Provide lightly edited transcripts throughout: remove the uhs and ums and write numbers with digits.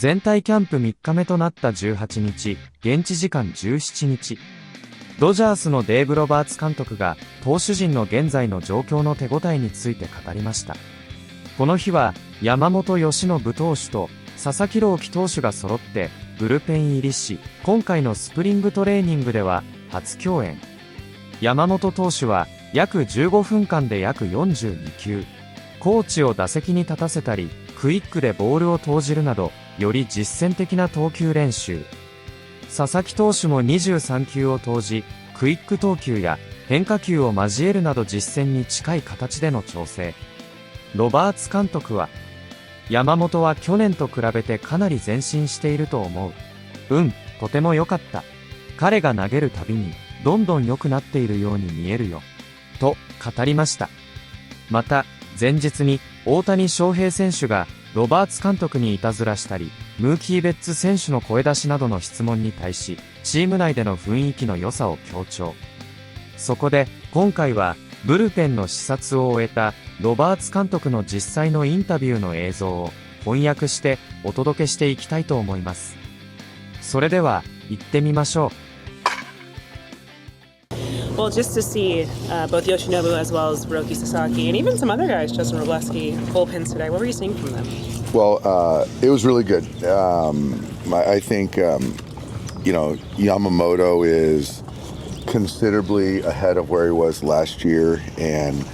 全体キャンプ3日目となった18日、現地時間17日。ドジャースのデーブ・ロバーツ監督が、投手陣の現在の状況の手応えについて語りました。この日は、山本由伸投手と、佐々木朗希投手が揃って、ブルペン入りし、今回のスプリングトレーニングでは、初共演。山本投手は、約15分間で約42球。コーチを打席に立たせたり、クイックでボールを投じるなど、より実践的な投球練習。佐々木投手も23球を投じ、クイック投球や変化球を交えるなど実践に近い形での調整。ロバーツ監督は、山本は去年と比べてかなり前進していると思う。とても良かった。彼が投げるたびに、どんどん良くなっているように見えるよ。と、語りました。また、前日に、大谷翔平選手が、ロバーツ監督にいたずらしたり、ムーキー・ベッツ選手の声出しなどの質問に対し、チーム内での雰囲気の良さを強調。そこで、今回は、ブルペンの視察を終えた、ロバーツ監督の実際のインタビューの映像を、翻訳してお届けしていきたいと思います。それでは、行ってみましょう。Well, just to see both Yoshinobu as well as Hiroki Sasaki and even some other guys, Justin Robleski, bullpens today. What were you seeing from them? Well, it was really good. I think, Yamamoto is considerably ahead of where he was last year, and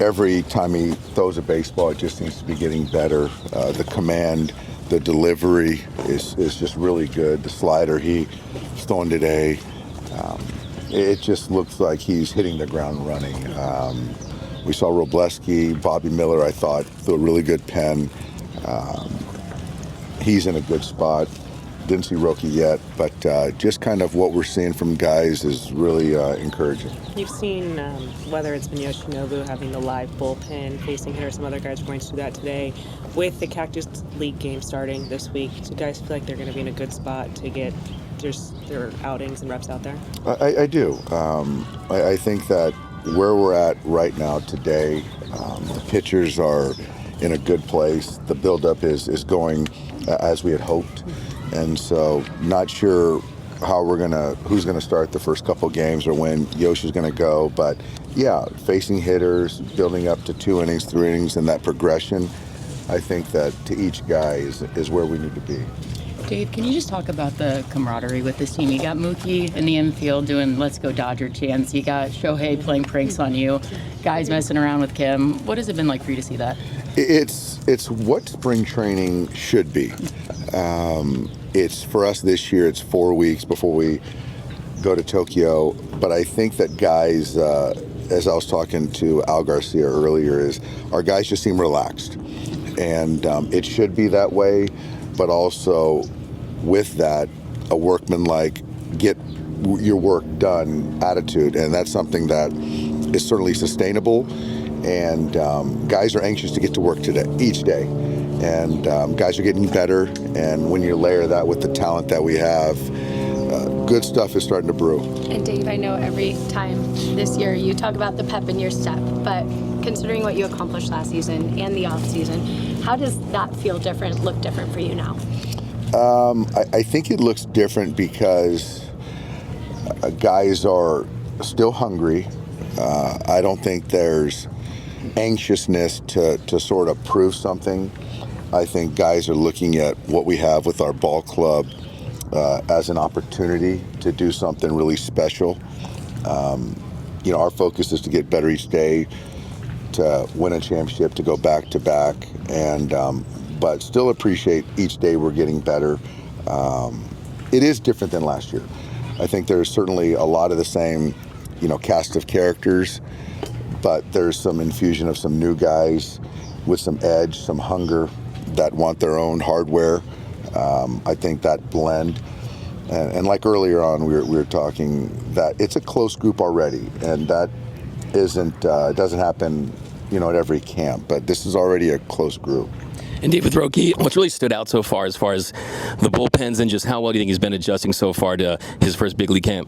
every time he throws a baseball, it just seems to be getting better. The command, the delivery is just really good. The slider he's throwing today. It just looks like he's hitting the ground running. We saw Robleski, Bobby Miller, I thought, threw a really good pen. He's in a good spot. Didn't see Roki yet, but just kind of what we're seeing from guys is really encouraging. You've seen whether it's been Yoshinobu having the live bullpen, facing hitter, some other guys are going to do that today. With the Cactus League game starting this week, do guys feel like they're going to be in a good spot to get their outings and reps out there? I do. I think that where we're at right now today, the pitchers are in a good place. The buildup is going as we had hoped, and so not sure who's gonna start the first couple games or when Yoshi's gonna go. But yeah, facing hitters, building up to 2 innings, 3 innings, and that progression, I think that to each guy is where we need to be. Dave, can you just talk about the camaraderie with this team? You got Mookie in the infield doing Let's Go Dodger chants. You got Shohei playing pranks on you. Guys messing around with Kim. What has it been like for you to see that? It's what spring training should be. It's for us this year, it's 4 weeks before we go to Tokyo. But I think that guys, as I was talking to Al Garcia earlier, is our guys just seem relaxed. And it should be that way. But also with that, a workman-like, get your work done attitude. And that's something that is certainly sustainable. And guys are anxious to get to work each day. And guys are getting better. And when you layer that with the talent that we have, good stuff is starting to brew. And Dave, I know every time this year you talk about the pep in your step, but considering what you accomplished last season and the off season, how does that look different for you now? I think it looks different because guys are still hungry. I don't think there's anxiousness to sort of prove something. I think guys are looking at what we have with our ball club as an opportunity to do something really special. Our focus is to get better each day, to win a championship, to go back to back, and but still appreciate each day we're getting better. It is different than last year. I think there's certainly a lot of the same, cast of characters, but there's some infusion of some new guys with some edge, some hunger that want their own hardware. I think that blend, and like earlier on, we were talking that it's a close group already, and that doesn't happen, at every camp, but this is already a close group. And Dave, with Roki, what's really stood out so far as the bullpens and just how well do you think he's been adjusting so far to his first big league camp?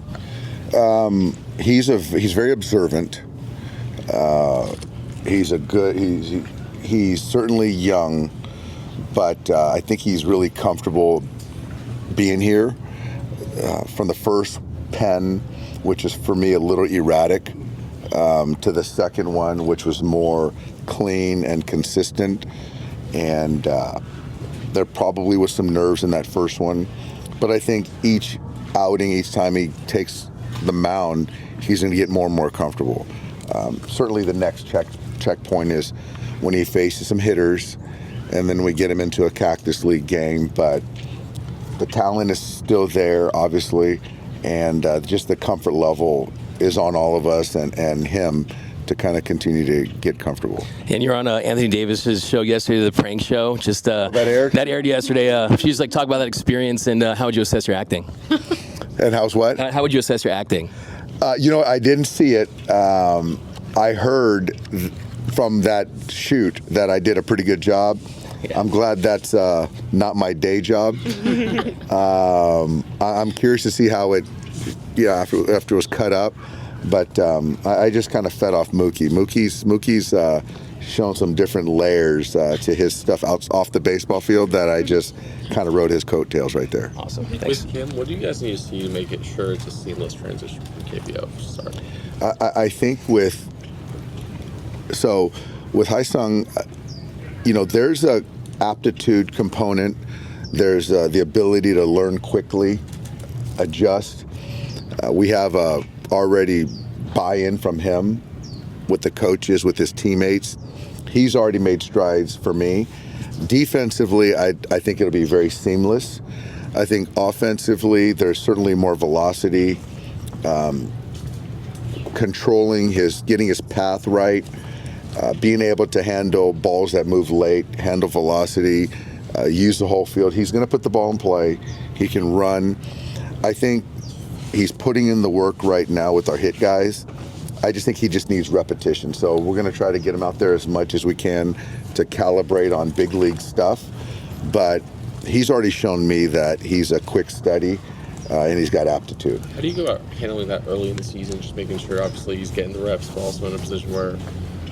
He's very observant. He's certainly young, but I think he's really comfortable being here. From the first pen, which is for me a little erratic, to the second one, which was more clean and consistent, and there probably was some nerves in that first one, but I think each outing, each time he takes the mound, he's going to get more and more comfortable. Certainly the next checkpoint is when he faces some hitters, and then we get him into a Cactus League game, but the talent is still there, obviously, and just the comfort level is on all of us and him to kind of continue to get comfortable. And you're on Anthony Davis's show yesterday, the prank show. Just that aired? That aired yesterday. She's like, talk about that experience and how would you assess your acting? And how's what? How would you assess your acting? You know, I didn't see it. I heard from that shoot that I did a pretty good job. Yeah. I'm glad that's not my day job. I'm curious to see how it, after it was cut up. But I just kind of fed off Mookie. Mookie's shown some different layers to his stuff off the baseball field that I just kind of rode his coattails right there. Awesome. Thanks. With Kim, what do you guys need to see to make it sure it's a seamless transition from KBO to start? I think with Haesung, there's a aptitude component. There's the ability to learn quickly, adjust. We have already buy-in from him with the coaches, with his teammates. He's already made strides for me. Defensively, I think it'll be very seamless. I think offensively, there's certainly more velocity, getting his path right, being able to handle balls that move late, handle velocity, use the whole field. He's going to put the ball in play. He can run. I think he's putting in the work right now with our hit guys. I just think he just needs repetition. So we're going to try to get him out there as much as we can to calibrate on big league stuff. But he's already shown me that he's a quick study and he's got aptitude. How do you go about handling that early in the season, just making sure obviously he's getting the reps, but also in a position where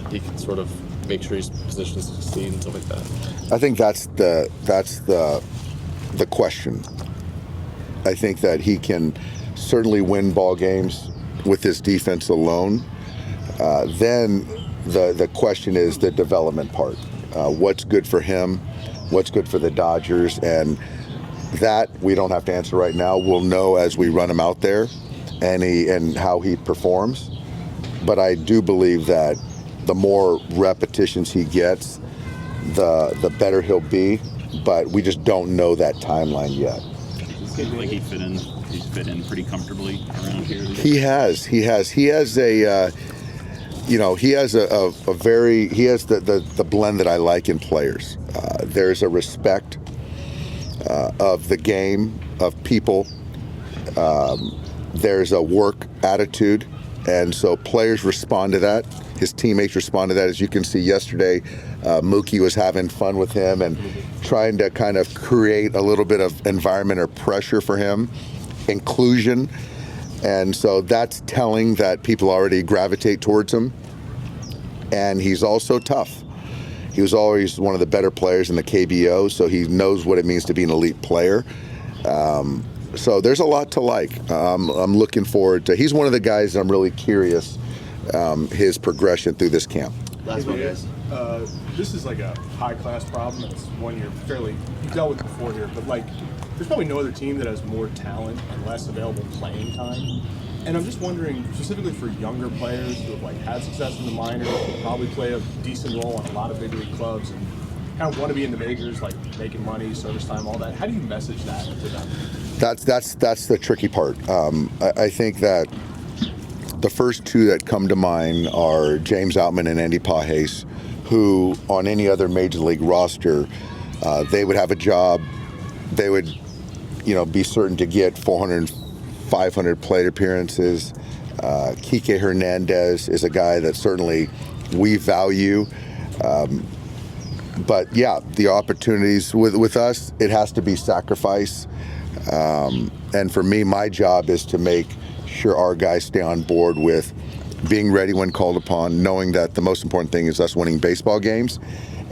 he can sort of make sure he's positioned to succeed and stuff like that? I think that's the question. I think that he can certainly win ball games with his defense alone. Then the question is the development part. What's good for him? What's good for the Dodgers? And that we don't have to answer right now. We'll know as we run him out there and how he performs. But I do believe that the more repetitions he gets, the better he'll be. But we just don't know that timeline yet. Does it feel like he's fit in pretty comfortably around here? He has the blend that I like in players. There's a respect of the game, of people. There's a work attitude, and so players respond to that. His teammates respond to that. As you can see yesterday, Mookie was having fun with him and trying to kind of create a little bit of environment or pressure for him, inclusion. And so that's telling that people already gravitate towards him. And he's also tough. He was always one of the better players in the KBO, so he knows what it means to be an elite player. So there's a lot to like. I'm looking forward to. He's one of the guys that I'm really curious his progression through this camp. Last one, guys. This is like a high-class problem. It's one you've dealt with before here, but there's probably no other team that has more talent and less available playing time. And I'm just wondering, specifically for younger players who have had success in the minors, probably play a decent role on a lot of big league clubs, and kind of want to be in the majors, making money, service time, all that. How do you message that to them? That's the tricky part. I think that the first two that come to mind are James Outman and Andy Pages, who on any other major league roster, they would have a job. They would, be certain to get 400, 500 plate appearances. Kike Hernandez is a guy that certainly we value. But yeah, the opportunities with us, it has to be sacrifice. And for me, my job is to make sure our guys stay on board with being ready when called upon, knowing that the most important thing is us winning baseball games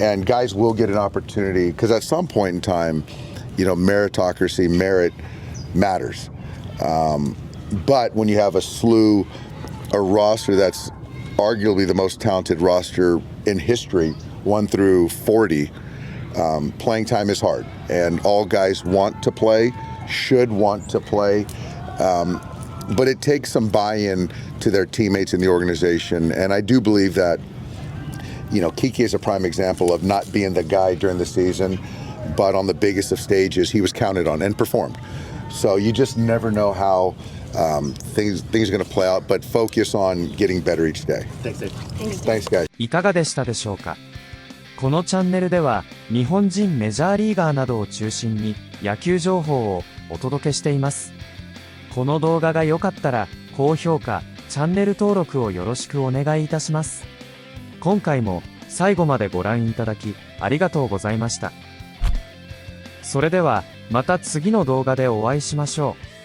and guys will get an opportunity because at some point in time, meritocracy, merit matters. But when you have a roster that's arguably the most talented roster in history, 1 through 40, playing time is hard, and all guys want to play, should want to play, but it takes some buy-in to their teammates in the organization, and I do believe that, Kiki is a prime example of not being the guy during the season, but on the biggest of stages, he was counted on and performed. So you just never know how things are going to play out, but focus on getting better each day. Thanks, Dave. Thanks, guys. いかがでしたでしょうか。このチャンネルでは日本人メジャーリーガーなどを中心に野球情報をお届けしています。この動画が良かったら高評価、チャンネル登録をよろしくお願いいたします。今回も最後までご覧いただきありがとうございました。それではまた次の動画でお会いしましょう。